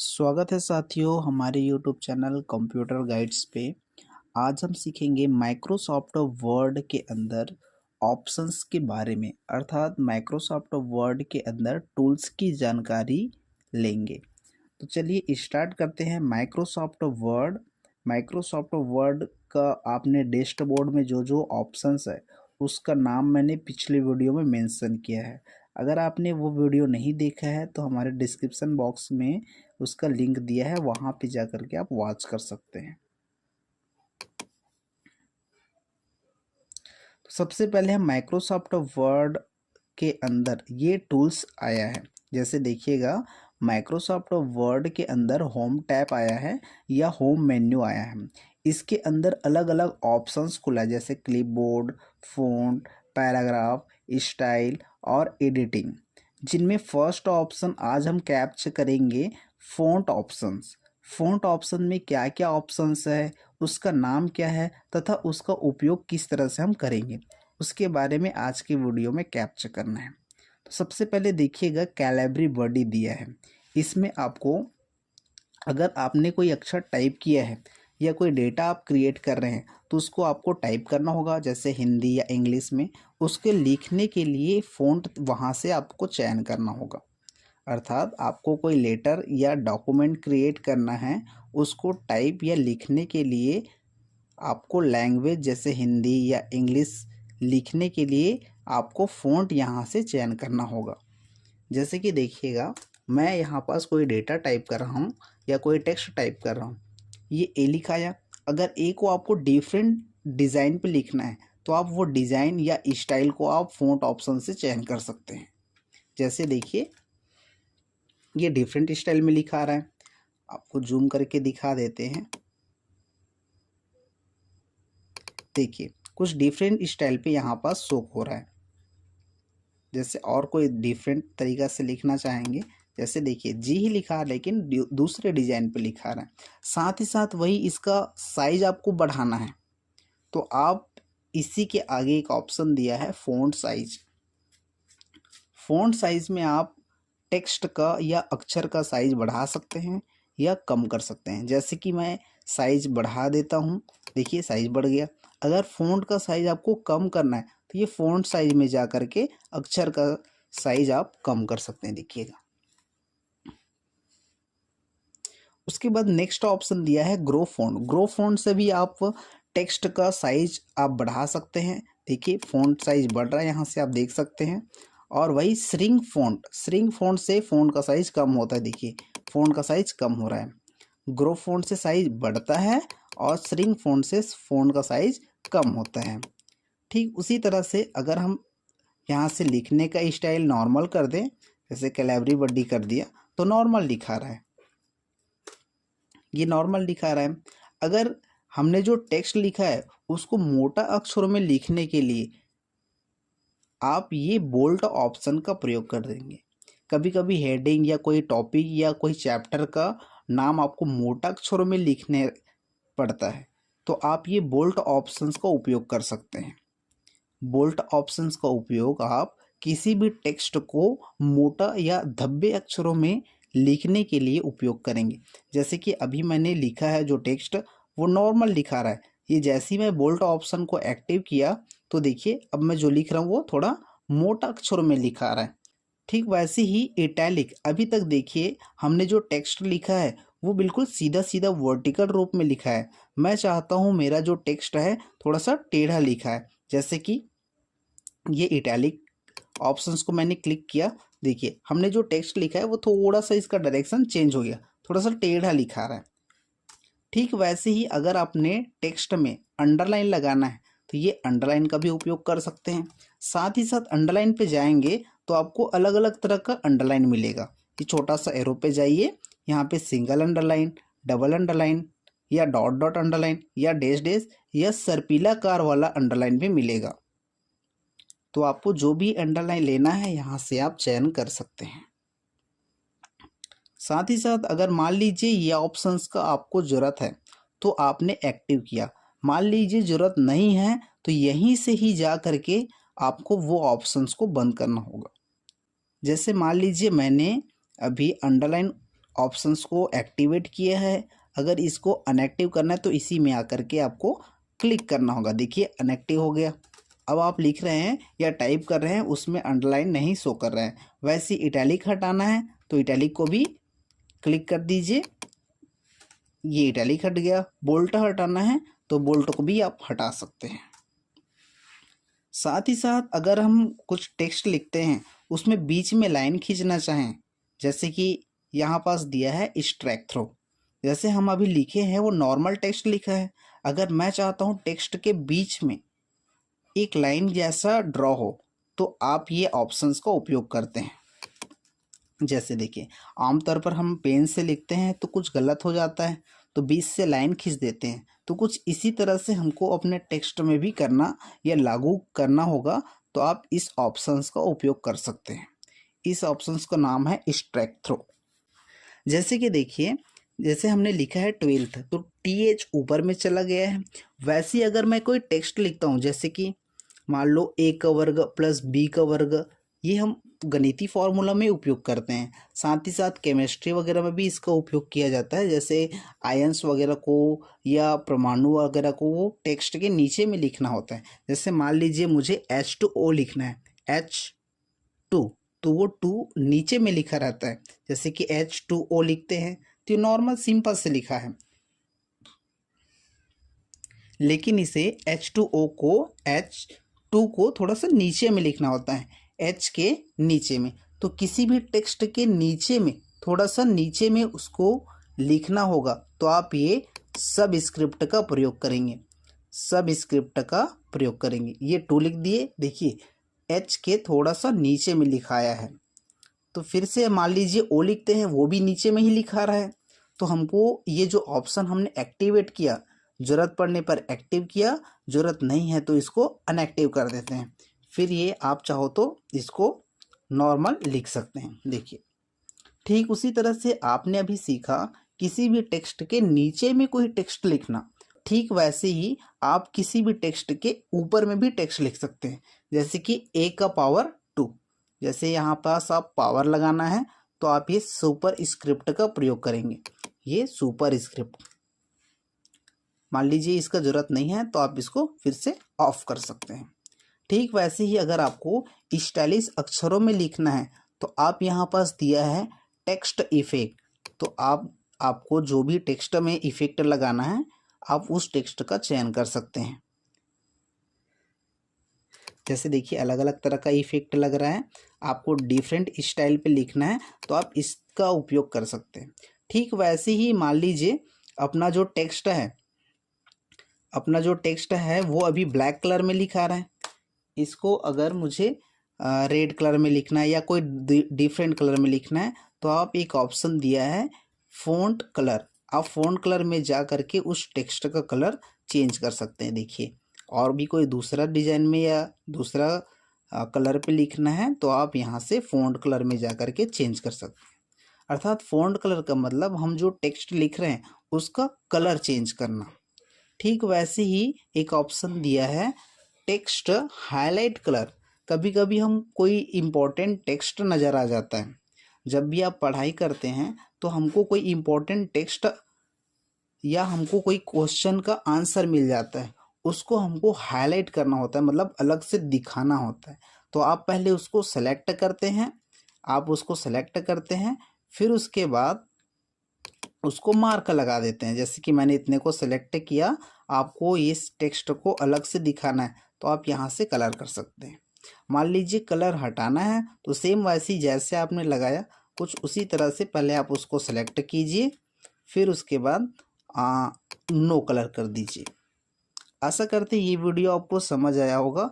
स्वागत है साथियों हमारे YouTube चैनल कंप्यूटर गाइड्स पे। आज हम सीखेंगे माइक्रोसॉफ्ट वर्ड के अंदर ऑप्शंस के बारे में, अर्थात माइक्रोसॉफ्ट वर्ड के अंदर टूल्स की जानकारी लेंगे। तो चलिए स्टार्ट करते हैं। माइक्रोसॉफ्ट वर्ड का आपने डैशबोर्ड में जो जो ऑप्शंस है उसका नाम मैंने पिछले वीडियो में मेंशन किया है। अगर आपने वो वीडियो नहीं देखा है तो हमारे डिस्क्रिप्शन बॉक्स में उसका लिंक दिया है, वहाँ पे जा कर के आप वॉच कर सकते हैं। तो सबसे पहले हम माइक्रोसॉफ्ट वर्ड के अंदर ये टूल्स आया है। जैसे देखिएगा माइक्रोसॉफ्ट वर्ड के अंदर होम टैब आया है या होम मेन्यू आया है। इसके अंदर अलग अलग ऑप्शंस खुला है, जैसे क्लिपबोर्ड, फ़ॉन्ट, पैराग्राफ, स्टाइल और एडिटिंग। जिनमें फर्स्ट ऑप्शन आज हम कैप्चर करेंगे फ़ॉन्ट ऑप्शंस। फ़ॉन्ट ऑप्शन में क्या क्या ऑप्शंस है, उसका नाम क्या है तथा उसका उपयोग किस तरह से हम करेंगे, उसके बारे में आज के वीडियो में कैप्चर करना है। तो सबसे पहले देखिएगा कैलेबरी बॉडी दिया है। इसमें आपको अगर आपने कोई अक्षर टाइप किया है या कोई डेटा आप क्रिएट कर रहे हैं तो उसको आपको टाइप करना होगा, जैसे हिंदी या इंग्लिश में। उसके लिखने के लिए फ़ॉन्ट वहाँ से आपको चयन करना होगा। अर्थात आपको कोई लेटर या डॉक्यूमेंट क्रिएट करना है, उसको टाइप या लिखने के लिए आपको लैंग्वेज जैसे हिंदी या इंग्लिश लिखने के लिए आपको फ़ॉन्ट यहाँ से चयन करना होगा। जैसे कि देखिएगा मैं यहाँ पास कोई डेटा टाइप कर रहा हूँ या कोई टेक्स्ट टाइप कर रहा हूँ, ये ए लिखा आया। अगर ए को आपको डिफरेंट डिज़ाइन पे लिखना है तो आप वो डिज़ाइन या स्टाइल को आप फ़ॉन्ट ऑप्शन से चयन कर सकते हैं। जैसे देखिए ये डिफरेंट स्टाइल में लिखा आ रहा है, आपको जूम करके दिखा देते हैं। देखिए कुछ डिफरेंट स्टाइल पे यहाँ पास शो हो रहा है। जैसे और कोई डिफरेंट तरीका से लिखना चाहेंगे, जैसे देखिए जी ही लिखा है लेकिन दूसरे डिजाइन पे लिखा रहा है। साथ ही साथ वही इसका साइज आपको बढ़ाना है तो आप इसी के आगे एक ऑप्शन दिया है फ़ॉन्ट साइज। फ़ॉन्ट साइज में आप टेक्स्ट का या अक्षर का साइज बढ़ा सकते हैं या कम कर सकते हैं। जैसे कि मैं साइज बढ़ा देता हूँ, देखिए साइज बढ़ गया। अगर फ़ॉन्ट का साइज आपको कम करना है तो ये फ़ॉन्ट साइज में जा कर के अक्षर का साइज आप कम कर सकते हैं, देखिएगा। उसके बाद नेक्स्ट ऑप्शन दिया है ग्रो फ़ॉन्ट। ग्रो फ़ॉन्ट से भी आप टेक्स्ट का साइज आप बढ़ा सकते हैं। देखिए फ़ॉन्ट साइज बढ़ रहा है, यहाँ से आप देख सकते हैं। और वही श्रिंक फ़ॉन्ट से फ़ॉन्ट का साइज कम होता है। देखिए फ़ॉन्ट का साइज कम हो रहा है। ग्रो फ़ॉन्ट से साइज बढ़ता है और श्रिंक फ़ॉन्ट से फ़ॉन्ट का साइज कम होता है। ठीक उसी तरह से अगर हम यहाँ से लिखने का स्टाइल नॉर्मल कर दें, जैसे कैलेबरी बॉडी कर दिया तो नॉर्मल दिखा रहा है, ये नॉर्मल दिखा रहा है। अगर हमने जो टेक्स्ट लिखा है उसको मोटा अक्षरों में लिखने के लिए आप ये बोल्ड ऑप्शन का प्रयोग कर देंगे। कभी कभी हेडिंग या कोई टॉपिक या कोई चैप्टर का नाम आपको मोटा अक्षरों में लिखने पड़ता है तो आप ये बोल्ड ऑप्शंस का उपयोग कर सकते हैं। बोल्ड ऑप्शंस का उपयोग आप किसी भी टेक्स्ट को मोटा या धब्बे अक्षरों में लिखने के लिए उपयोग करेंगे। जैसे कि अभी मैंने लिखा है जो टेक्स्ट वो नॉर्मल दिखा रहा है, ये जैसे ही मैं बोल्ड ऑप्शन को एक्टिव किया तो देखिए अब मैं जो लिख रहा हूँ वो थोड़ा मोटा अक्षरों में लिखा रहा है। ठीक वैसे ही इटैलिक, अभी तक देखिए हमने जो टेक्स्ट लिखा है वो बिल्कुल सीधा सीधा वर्टिकल रूप में लिखा है। मैं चाहता हूँ मेरा जो टेक्स्ट है थोड़ा सा टेढ़ा लिखा है। जैसे कि ये इटैलिक ऑप्शंस को मैंने क्लिक किया, देखिए हमने जो टेक्स्ट लिखा है वो थोड़ा सा इसका डायरेक्शन चेंज हो गया, थोड़ा सा टेढ़ा लिखा रहा है। ठीक वैसे ही अगर आपने टेक्स्ट में अंडरलाइन लगाना है तो ये अंडरलाइन का भी उपयोग कर सकते हैं। साथ ही साथ अंडरलाइन पे जाएंगे तो आपको अलग अलग तरह का अंडरलाइन मिलेगा। ये छोटा सा एरो पे जाइए, यहाँ पे सिंगल अंडरलाइन, डबल अंडरलाइन या डॉट डॉट अंडरलाइन या डैश डैश या सर्पिलाकार वाला अंडरलाइन भी मिलेगा। तो आपको जो भी अंडरलाइन लेना है यहाँ से आप चयन कर सकते हैं। साथ ही साथ अगर मान लीजिए ये ऑप्शंस का आपको ज़रूरत है तो आपने एक्टिव किया, मान लीजिए ज़रूरत नहीं है तो यहीं से ही जा करके आपको वो ऑप्शंस को बंद करना होगा। जैसे मान लीजिए मैंने अभी अंडरलाइन ऑप्शंस को एक्टिवेट किया है। अगर इसको अनएक्टिव करना है तो इसी में आकर के आपको क्लिक करना होगा। देखिए अनएक्टिव हो गया। अब आप लिख रहे हैं या टाइप कर रहे हैं, उसमें अंडरलाइन नहीं शो कर रहा है। वैसे इटैलिक हटाना है तो इटैलिक को भी क्लिक कर दीजिए, ये इटैलिक हट गया। बोल्ट हटाना है तो बोल्ट को भी आप हटा सकते हैं। साथ ही साथ अगर हम कुछ टेक्स्ट लिखते हैं उसमें बीच में लाइन खींचना चाहें, जैसे कि यहाँ पास दिया है स्ट्राइक थ्रो, जैसे हम अभी लिखे हैं वो नॉर्मल टेक्स्ट लिखा है। अगर मैं चाहता हूँ टेक्स्ट के बीच में एक लाइन जैसा ड्रॉ हो तो आप ये ऑप्शंस का उपयोग करते हैं। जैसे देखिए आमतौर पर हम पेन से लिखते हैं तो कुछ गलत हो जाता है तो बीच से लाइन खींच देते हैं, तो कुछ इसी तरह से हमको अपने टेक्स्ट में भी करना या लागू करना होगा, तो आप इस ऑप्शंस का उपयोग कर सकते हैं। इस ऑप्शंस का नाम है स्ट्राइक थ्रो। जैसे कि देखिए, जैसे हमने लिखा है 12th तो TH ऊपर में चला गया है। वैसे ही अगर मैं कोई टेक्स्ट लिखता हूँ, जैसे कि मान लो A का वर्ग प्लस B का वर्ग, ये हम गणितीय फॉर्मूला में उपयोग करते हैं। साथ ही साथ केमिस्ट्री वगैरह में भी इसका उपयोग किया जाता है। जैसे आयंस वगैरह को या परमाणु वगैरह को वो टेक्स्ट के नीचे में लिखना होता है। जैसे मान लीजिए मुझे H2O लिखना है, H2, तो वो 2 नीचे में लिखा रहता है। जैसे कि H2O लिखते हैं तो नॉर्मल सिंपल से लिखा है, लेकिन इसे H2O को H2 को थोड़ा सा नीचे में लिखना होता है, H के नीचे में। तो किसी भी टेक्स्ट के नीचे में थोड़ा सा नीचे में उसको लिखना होगा तो आप ये सब स्क्रिप्ट का प्रयोग करेंगे, सब स्क्रिप्ट का प्रयोग करेंगे। ये 2 लिख दिए, देखिए H के थोड़ा सा नीचे में लिखाया है। तो फिर से मान लीजिए O लिखते हैं, वो भी नीचे में ही लिखा रहा है। तो हमको ये जो ऑप्शन हमने एक्टिवेट किया, ज़रूरत पड़ने पर एक्टिव किया, ज़रूरत नहीं है तो इसको अनएक्टिव कर देते हैं। फिर ये आप चाहो तो इसको नॉर्मल लिख सकते हैं। देखिए ठीक उसी तरह से आपने अभी सीखा किसी भी टेक्स्ट के नीचे में कोई टेक्स्ट लिखना, ठीक वैसे ही आप किसी भी टेक्स्ट के ऊपर में भी टेक्स्ट लिख सकते हैं। जैसे कि A का पावर 2, जैसे यहाँ पास आप पावर लगाना है तो आप ये सुपर स्क्रिप्ट का प्रयोग करेंगे। ये सुपर स्क्रिप्ट, मान लीजिए इसका ज़रूरत नहीं है तो आप इसको फिर से ऑफ कर सकते हैं। ठीक वैसे ही अगर आपको स्टाइलिश अक्षरों में लिखना है तो आप यहाँ पास दिया है टेक्स्ट इफेक्ट, तो आपको जो भी टेक्स्ट में इफेक्ट लगाना है आप उस टेक्स्ट का चयन कर सकते हैं। जैसे देखिए अलग अलग तरह का इफेक्ट लग रहा है, आपको डिफरेंट स्टाइल पे लिखना है तो आप इसका उपयोग कर सकते हैं। ठीक वैसे ही मान लीजिए अपना जो टेक्स्ट है वो अभी ब्लैक कलर में लिखा रहा है, इसको अगर मुझे रेड कलर में लिखना है या कोई डिफरेंट कलर में लिखना है तो आप एक ऑप्शन दिया है फ़ॉन्ट कलर, आप फ़ॉन्ट कलर में जा करके उस टेक्स्ट का कलर चेंज कर सकते हैं। देखिए और भी कोई दूसरा डिज़ाइन में या दूसरा कलर पे लिखना है तो आप यहाँ से फ़ॉन्ट कलर में जा करके चेंज कर सकते हैं। अर्थात फ़ॉन्ट कलर का मतलब हम जो टेक्स्ट लिख रहे हैं उसका कलर चेंज करना। ठीक वैसे ही एक ऑप्शन दिया है टेक्स्ट हाईलाइट कलर। कभी कभी हम कोई इम्पोर्टेंट टेक्स्ट नज़र आ जाता है, जब भी आप पढ़ाई करते हैं तो हमको कोई इम्पोर्टेंट टेक्स्ट या हमको कोई क्वेश्चन का आंसर मिल जाता है, उसको हमको हाईलाइट करना होता है, मतलब अलग से दिखाना होता है। तो आप पहले उसको सेलेक्ट करते हैं, फिर उसके बाद उसको मार्क लगा देते हैं। जैसे कि मैंने इतने को सेलेक्ट किया, आपको इस टेक्स्ट को अलग से दिखाना है तो आप यहाँ से कलर कर सकते हैं। मान लीजिए कलर हटाना है तो सेम वैसे ही जैसे आपने लगाया कुछ उसी तरह से पहले आप उसको सेलेक्ट कीजिए, फिर उसके बाद नो कलर कर दीजिए। आशा करते हैं ये वीडियो आपको समझ आया होगा।